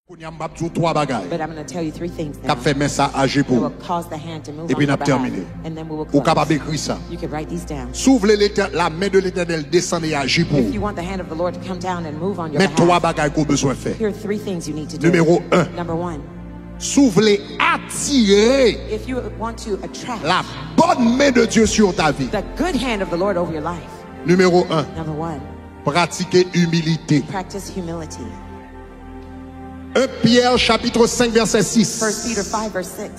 But I'm going to tell you three things now. Cap fait ça agir That pour. will cause the hand to move Et puis on your n'a terminé. behalf. And then we will Ou close. capable d'écrire ça. You can write these down. S'ouvre la main de l'Éternel descend et agit pour. If you want the hand of the Lord to come down and move on your Mais trois behalf, bagages qu'on besoin faire. here are three things you need to do. Numéro 1. Number one, S'ouvre attirer if you want to attract la bonne main de Dieu sur ta vie. the good hand of the Lord over your life, Numéro 1. number one, Pratiquer humilité. practice humility. 1 Pierre chapitre 5 verset 6 1 Peter 5 verse 6.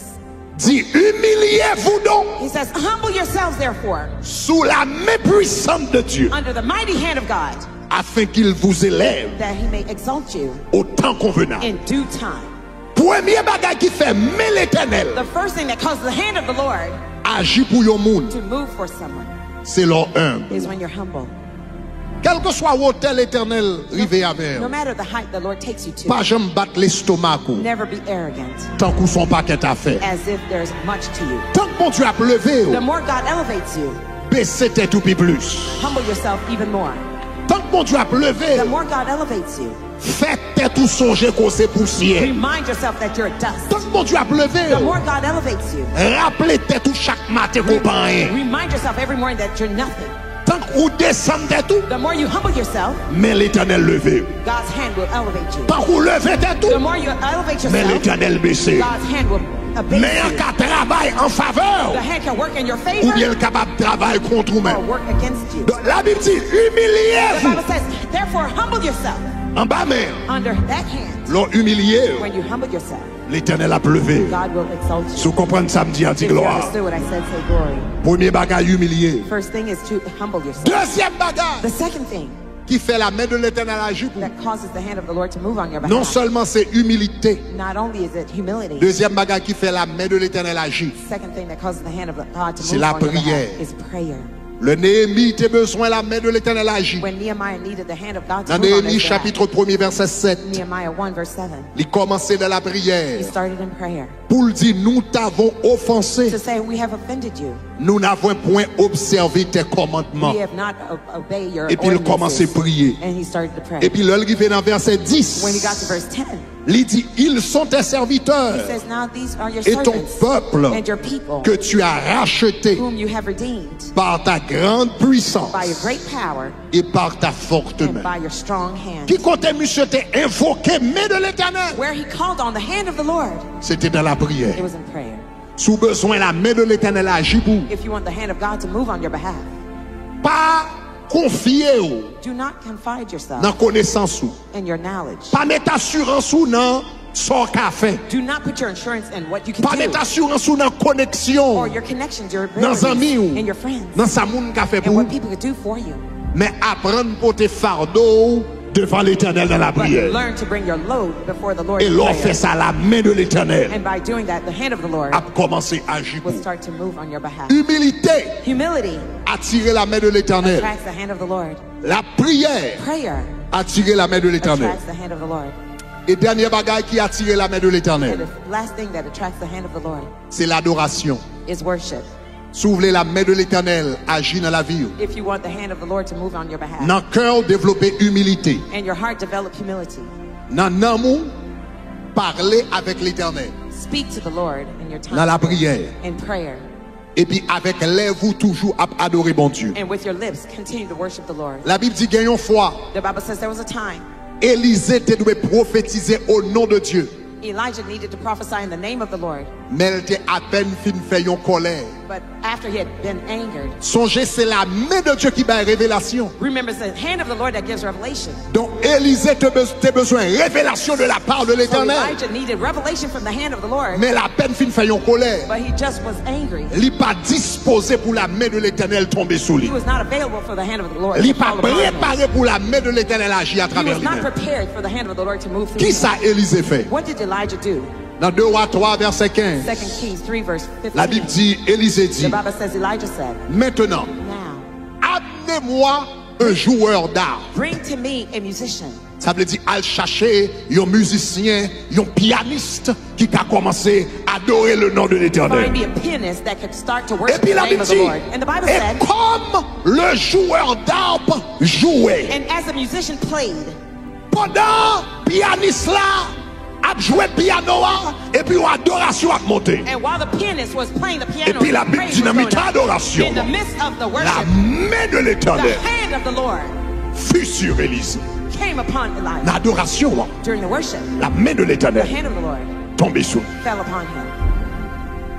dit humiliez-vous donc He says, humble yourselves therefore sous la main puissante de Dieu under the mighty hand of God, afin qu'il vous élève that he may exalt you au temps convenable. in due time. Premier bagage qui fait mais l'Éternel The first thing that causes the hand of the Lord agit pour yon monde, to move for someone c'est leur humble. is when you're humble. Quel que soit l'hôtel éternel rivé avec, No matter the height the Lord takes you to, pas jamais battre l'estomac never be arrogant, tant qu'on son paquet à faire. as if there's much to you. Tant que bon Dieu a levé, The more God elevates you, baissez tête tout plus. humble yourself even more. Tant que bon Dieu a levé, The more God elevates you, faites tête tout songer qu'on c'est poussière. remind yourself that you're dust. Tant que bon Dieu a levé, The more God elevates you, rappelez tête tout chaque matin qu'on pas rien. remind yourself every morning that you're nothing. Tant qu'on descend tête tout, The more you humble yourself, mais l'Éternel levé. God's hand will elevate you. Tant qu'on levé tête The tout, more you elevate mais yourself, l'Éternel baissé. God's hand will Mais abase en you. cas travail en The faveur, hand can work in your ou favor bien le capable de travailler contre or vous-même. work against you. Donc, la Bible dit The humiliez-vous Bible says, therefore humble yourself en bas mer. under that hand. L'on humilié, When you humble yourself, l'Éternel a pleuvé. God will exalt you. Si vous comprenez samedi, a dit If you gloire. understood what I said, say glory. Premier bagage humilié. First thing is to humble yourself. Deuxième bagage The second thing qui fait la main de l'Éternel agir pour. that causes the hand of the Lord to move on your Non behalf, seulement c'est humilité. not only is it humility, Deuxième bagage qui fait la main de l'Éternel agir. second thing that causes the hand of God to C'est move la on your prière. behalf is prayer. Le Néhémie a besoin la main de l'Éternel agir. When Nehemiah needed the hand of God to Dans move on Néhémie his behalf, chapitre 1er verset 7, Nehemiah 1 verse 7, il commençait dans la he prière started in prayer pour dire nous t'avons offensé. to say, we have offended you. Nous n'avons point observé tes commandements. We have not obeyed your Et puis il commençait à ordinances. prier. And he started to pray. Et puis là, il arrive dans verset 10. When he got to verse 10, Il dit, ils sont tes he serviteurs says, now these are your et ton servants peuple and your people que tu as racheté whom you have redeemed par ta grande puissance by your great power et par ta forte and main. by your strong hand. Qui comptait monsieur t'es invoqué, mais de l'Éternel. Where he called on the hand of the Lord, C'était dans la prière. it was in prayer. Sous besoin la main de l'Éternel agit pour. If you want the hand of God to move on your behalf, Pas confier ou do not confide yourself dans connaissance ou. in your knowledge. Pas mettre assurance ou dans son café. Do not put your insurance in what you can Pas do mettre assurance ou dans connexion. or your connections, your Dans amis abilities, ou and your friends, dans sa moun café and pour. what people could do for you. Mais apprendre pour tes fardeaux devant l'Éternel dans la But prière. learn to bring your load before the Lord Et in l'on prayer. fait ça à la main de l'Éternel. And by doing that, the hand of the Lord A commencé à agir pour. will start to move on your behalf. Humilité, Humility attirer la main de l'Éternel. attracts the hand of the Lord. La prière, Prayer attirer la main de l'Éternel. attracts the hand of the Lord. Et dernier bagage qui attire la main de And l'Éternel, the last thing that attracts the hand of the Lord c'est l'adoration. is worship. S'ouvrir la main de l'Éternel, agir dans la vie. If you want the hand of the Lord to move on your behalf, Dans le cœur, développer humilité. and your heart develop humility, Dans l'amour, parler avec l'Éternel. speak to the Lord in your Dans la time prière. in prayer, Et puis avec lèvres, vous toujours à adorer bon Dieu. and with your lips continue to worship the Lord. La Bible dit gagnons foi. The Bible says there was a time Élisée devait prophétiser au nom de Dieu. Elijah needed to prophesy in the name of the Lord, Mais elle était à peine fin fait une colère. but after he had been angered, Songez, c'est la main de Dieu qui bat révélation. remember it's the hand of the Lord that gives revelation. Donc Élisée a besoin de révélation de la part de So l'Éternel. Elijah needed revelation from the hand of the Lord, Mais la peine fin fait une colère. but he just was angry. Il n'est pas disposé pour la main de l'Éternel tomber sur lui. He was not available for the hand of the Lord Il n'est to pas fall upon him. préparé pour la main de l'Éternel agir à He travers was not lui-même. prepared for the hand of the Lord to move through Qui him. ça Élisée fait? What did Elijah do? Dans 2 Rois 3 verset 15, 2 Kings 3 verse la Bible 15. dit, Élisée dit, The Bible says Elijah said, maintenant, now amenez-moi un joueur d'art. bring to me a musician. Ça veut dire, al chercher un musicien, un pianiste qui a commencé à adorer le nom de l'Éternel. Find me a pianist that could start to Et worship puis the la name Bible of the dit, Lord. And the Bible et said, comme le joueur d'arpe jouait, and as the musician played, pendant pianiste là a joué piano et puis une adoration a monté. And while the pianist was playing the piano, Et puis la praise was dynamite going up. adoration. In the midst of the La worship, main de the l'Éternel hand of the Lord fut sur Élisée. came upon Elijah. L'adoration, During the worship, la main de the l'Éternel hand of the Lord tombait sur. fell upon him.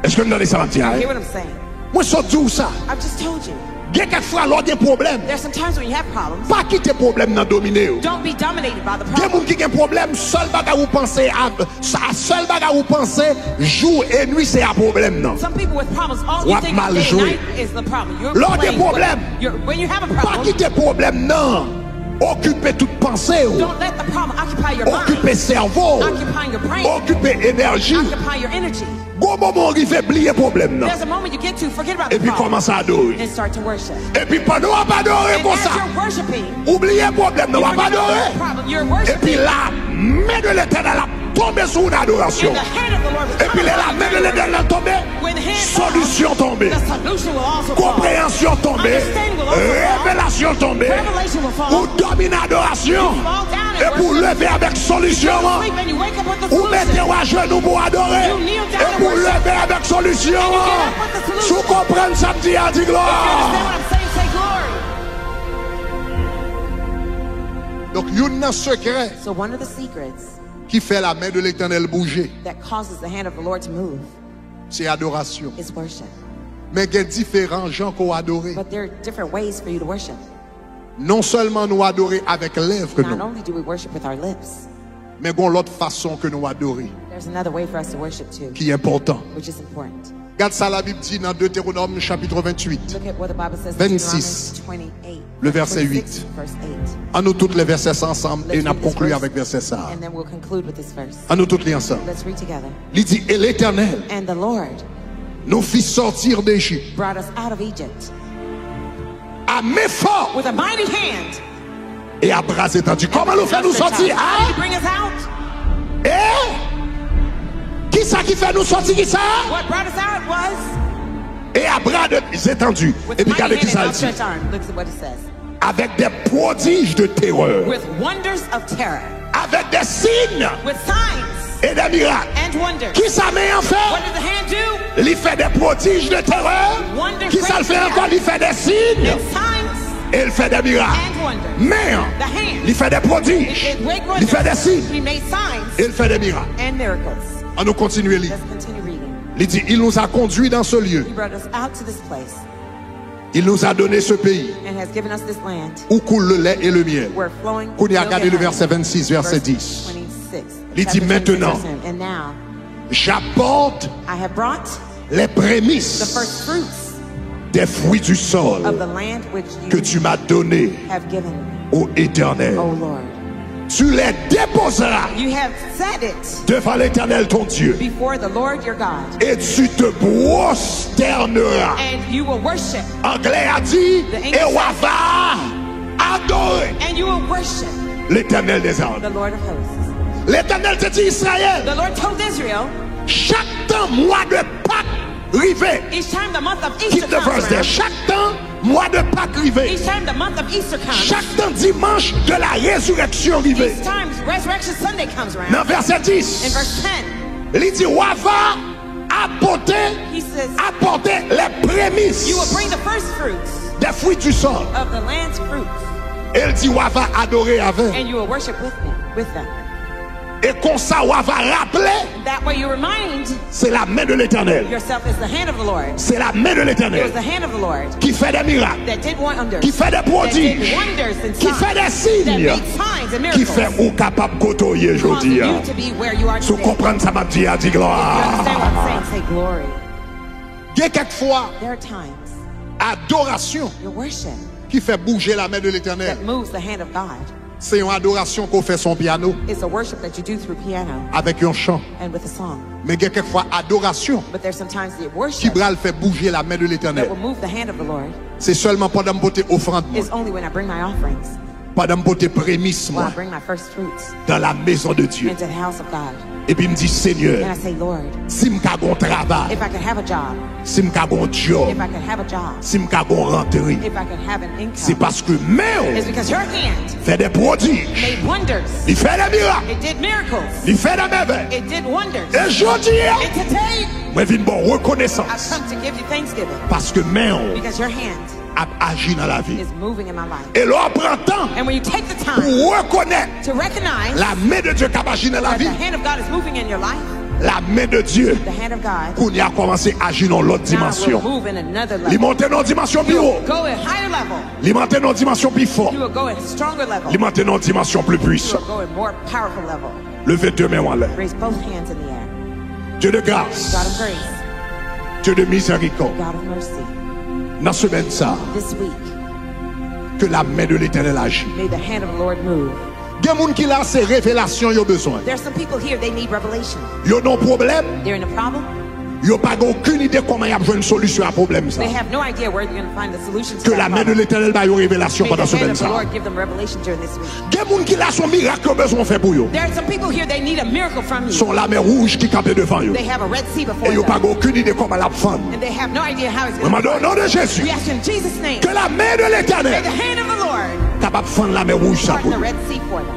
Est-ce que vous entendez ça, You Mathieu? hear what I'm saying? Moi, je dis ça. I've just told you. Il y a quelquefois lors des problèmes. There's some times when you have problems. Pas quitter problème dans dominer. Don't be dominated by the Il y a problem. des gens qui ont un problème, seul bagage vous pensez à seul bagage vous pensez jour et nuit c'est un problème non. Some people with problems, all Ou you a think mal day and joué. night is the problem. You're Lors des playing what- problèmes. when you have a Pas problem, quitter problème non. Occuper toute pensée, don't let the problem occupy your occuper mind, cerveau, occupy your brain, occuper énergie. occupy your energy. Gros moment il fait oublier problème non. There's a moment you get to forget about Et the puis problem commence à adorer. and start to worship. Et puis pendant on va adorer And comme as ça. you're worshiping, Oubliez problème non, you on va forget about adorer. the problem. You're Et puis worshiping, la main de l'Éternel a tombé sur une adoration. and the hand of the Lord will Et puis come la upon main de you. l'Éternel a tombé, When the hand solution falls, tombée, the solution will also fall. compréhension tombée, Understanding will also fall. révélation tombée, Revelation will fall. pour dominer l'adoration Fall down et and pour worship. lever avec solution. You sleep and you wake up with the Ou mettez solution. à genoux pour adorer You kneel down et and pour worship. lever avec solution. And you get up with the Si solution. vous comprenez ça, me dit à dire You understand gloire. what I'm saying? Say glory. Donc, il y a un secret So one of the secrets qui fait la main de l'Éternel bouger, that causes the hand of the Lord to move c'est adoration. is worship. Mais il y a différents gens qu'on adore. But there are different ways for you to worship. Non seulement nous adorer avec lèvres, Not nous, only do we worship with our lips, mais il y a l'autre façon que nous adorer there's another way for us to worship too, qui est important. which is important. Regarde ça, la Bible dit dans Deutéronome chapitre 28. Look at what the Bible says in 26, Deuteronomy 28. le verset 26, 8. verse 8. En nous toutes les versets ensemble et Let's nous read this conclure verse, avec verset ça. and then we'll conclude with this verse. En nous toutes les ensemble. Let's read together. Il dit, et l'Éternel And the Lord nous fit sortir d'Égypte brought us out of Egypt à main forte with a mighty hand. et à bras étendus. Comment nous fait nous sortir? How did he Hein? bring us out? Qui ça qui fait nous sortir? Qui ça? What brought us out was Et à bras étendus. with Et puis mighty regardez qui hand ça and le dit. outstretched arm. Look at what it says. Avec des prodiges de terreur. With wonders of terror, Avec des signes with signs et des miracles. and wonders. Qui ça met en What fait? did the hand do? Il fait des prodiges de terreur. Wonders, Qui ça le fait great encore? Il fait des signes And signs et il fait des miracles. and wonders. Mais The hand. il fait des prodiges. It great Il fait des wonders. signes He made signs et il fait des miracles. and miracles. On nous continue à lire. Let's continue reading. Il dit, il nous a conduits dans ce lieu. He brought us out to this place Il nous a donné ce pays and has given us this land où coule le lait et le miel. where flowing Qu'on y a milk regardé and le honey. verset 26, verset Verse 10. 26. Il dit Chapter 26, maintenant, verse 10. And now j'apporte I have brought les the prémices first fruits des fruits du sol of the land which que you tu m'as donné, have given, ô Éternel. O Lord. Tu les déposeras You have set it devant l'Éternel ton Dieu before the Lord your God, et tu te prosterneras. and you will worship, Anglais a dit, The English et on va adorer and you will worship l'Éternel des armées. the Lord of hosts. L'Éternel te dit, Israël, The Lord told Israel, chaque temps, mois de Pâques rivé, each time the month of Easter keep the comes verse there, around, chaque temps, mois de Pâques rivé, each time the month of Easter comes, chaque temps, dimanche de la résurrection rivé. each time Resurrection Sunday comes around, Dans verset in 10, verse 10, il dit, on va apporter he says, les prémices you will bring the first fruits des fruits du sol. of the land's fruits, Et il dit, on va adorer avec. and you will worship with them. Et comme ça, on va rappeler, That way you remind c'est la main de l'Éternel. yourself it's the hand of the Lord. C'est la main de It was l'Éternel the hand of the Lord qui fait des miracles, that did wonders, qui fait des that did prodiges, wonders and qui fait des signs, that signes, made signs and qui miracles, fait ou capable de côtoyer causing aujourd'hui. you to be where you are Si vous today. comprenez ça, m'a dit, You understand what I'm gloire. saying? Say glory. Il y a quelquefois There are times adoration your worship qui fait bouger la main de l'Éternel. that moves the hand of God. C'est une adoration qu'on fait son piano It's a worship that you do through piano avec un chant. and with a song. Mais il y a quelquefois adoration But there's sometimes the qui worship bral fait bouger la main de that l'Éternel. will move the hand of the Lord C'est seulement pendant me porter offrande. is only when I bring my offerings. pendant que je prémisse while moi I bring my first fruits dans la maison de Dieu. into the house of God. Et puis me dit Seigneur, And I say, Lord, si je un travail, if I could have a job, si je un job, if I could have a job, si je rentrée, if I could have an c'est income, parce que main it's because your hand fait des prodiges, made wonders. il fait des miracles, It did miracles. il fait des merveilles. It did wonders. Et je dis, And today, je viens bon I've reconnaissance come to give you thanksgiving parce que main because your hand a agi dans la vie. is moving in my life. Et l'on prend temps And when you take the time pour reconnaître to recognize la main de Dieu qui a agi dans la that the vie, hand of God is moving in your life, la main de Dieu the hand of God qu'on y a commencé à agir dans l'autre now will dimension. move in another Il level. monte dans une dimension plus You haut, will go at higher level. il monte dans une dimension plus forte, You will go at stronger level. il monte dans une dimension plus You will puissante. go at more powerful level. Levez deux mains en l'air. Raise both hands in the air. Dieu de grâce, God of grace, Dieu de miséricorde, God of mercy. dans ce semaine ça, This week, que la main de l'Éternel agit. may the hand of the Lord move. Il y a des gens qui ont ces révélations, ils ont besoin. There's some people here, they need revelation. Ils ont un problème, They're in a problem. ils n'ont pas aucune idée comment ils ont besoin une solution à ce problème. Ça. They have no idea where they're going to find the solution to Que that la main de problem. l'Éternel va une révélation May pendant the ce hand semaine of the ça. Lord give them revelation during this week. Il y a des gens qui ont son miracle qu'ils ont besoin de faire pour eux. There are some people here, they need a miracle from Ils you. sont la mer rouge qui campe devant eux. They have a Red Sea Et before ils n'ont pas them. aucune idée comment la prendre. And they have no idea how it's Au going to nom de Jésus, We ask in Jesus' name, que la main de may l'Éternel the hand of the Lord capable de prendre la mer rouge ça part pour the eux. Red Sea for them.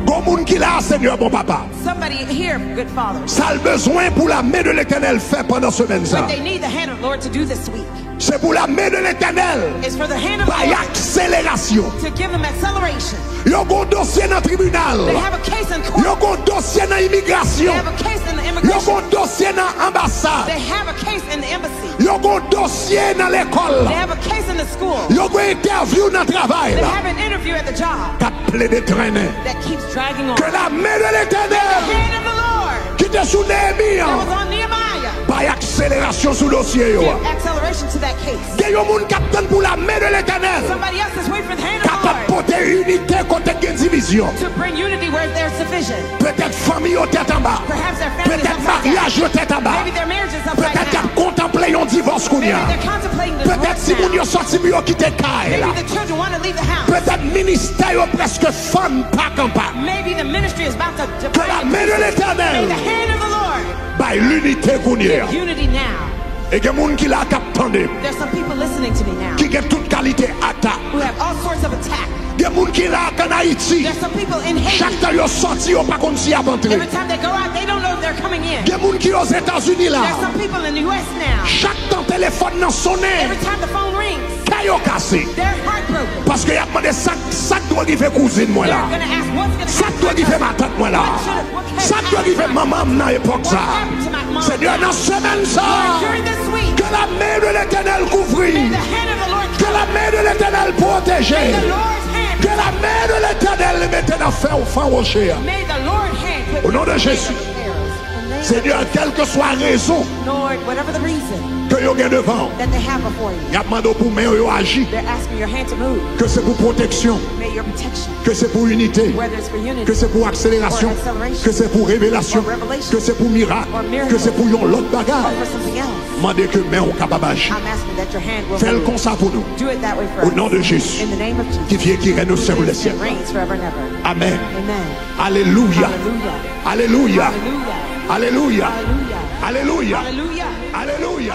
Comme monde qui l'a, Seigneur, bon papa. Somebody here, good Father, Ça a le besoin pour la main de l'Éternel faire pendant ce semaine ça. what they need the hand of the Lord to do this week C'est pour la main de l'Éternel. is for the hand of the Par Lord accélération. to give them acceleration. Ils ont un dossier dans le tribunal. They have a case in Ils court. ont un dossier dans They l'immigration. have a case in the Ils immigration. ont un dossier dans l'ambassade. They have a case in the embassy. Ils ont un dossier dans l'école. They have a case in the school. Ils ont une interview dans le travail. They have an interview at the job Qui a plaidé traîner. that keeps dragging on. Que la main de The l'Éternel hand of the Lord qui était sous that Néhémie. was on Nehemiah. Par accélération sous le dossier. Give acceleration to that case. Il y a des gens qui attendent pour la main de l'Éternel. Somebody else is waiting for the hand of the Capable de Lord porter unité contre une division. to bring unity where there's division. Peut-être famille au tête en bas. Perhaps their family is Peut-être upside down. mariage au tête en bas. Maybe their marriage is upside Peut-être down. qu'ils contemplent un divorce qu'on y Maybe a. they're contemplating the Peut-être si divorce vous now. y sorti mieux quitter Kaila. Maybe the children want to leave the house. Peut-être ministère est presque femme pas campagne. Maybe the ministry is about to Que la divide. main de May l'Éternel the hand of the Lord by l'unité qu'on y a. give unity now. Et que les gens qui la captent, There's some people listening to me now qui ont toute qualité attaque. who have all sorts of attack. Il y a des gens qui la en Haïti. There's some people in Haiti. Chaque temps ils sorti, ils pas comme si ils entré. Every time they go out, they don't know if they're coming in. Il y a des gens qui aux États-Unis là. There's some people in the U.S. now. Chaque temps téléphone n'a sonné. Every time the phone rings, Caillou cassé. they're heartbroken. Parce qu'il y a demandé ça doit arriver cousine moi They're là. going to ask what's going to Ça happen doit to arriver my ma tante moi là. Ça doit arriver maman dans l'époque What ça. happened to my mom? Seigneur, dans cette semaine ça, During this week, que la main de l'Éternel couvre, may the hand of the Lord que la main de l'Éternel protège, May the Lord's hand que la main de l'Éternel mette dans fer au fin rocher. May the Lord hand put Au nom de in the Jésus. hands of the pharaohs. Seigneur, quelle que soit la raison Lord, whatever the reason que vous avez devant, that they have before you, il y a demandé pour main vous agir, they're asking your hand to move. que c'est pour protection, May your protection, que c'est pour unité, whether it's for unity, que c'est pour accélération, que c'est pour révélation, que c'est pour miracle, que c'est pour l'autre or bagarre. for something else, Demandez que main au capable d'agir. I'm asking that your hand will Faites-le move. comme ça pour nous. Do it that way for Au nom de us. Jésus, In the name of qui Jesus, vient, qui règne au ciel who des lives and siècles. reigns forever and ever. Amen. Amen. Alléluia. Hallelujah. Alléluia. Hallelujah. Alléluia. Hallelujah. Alléluia. Hallelujah. Alléluia.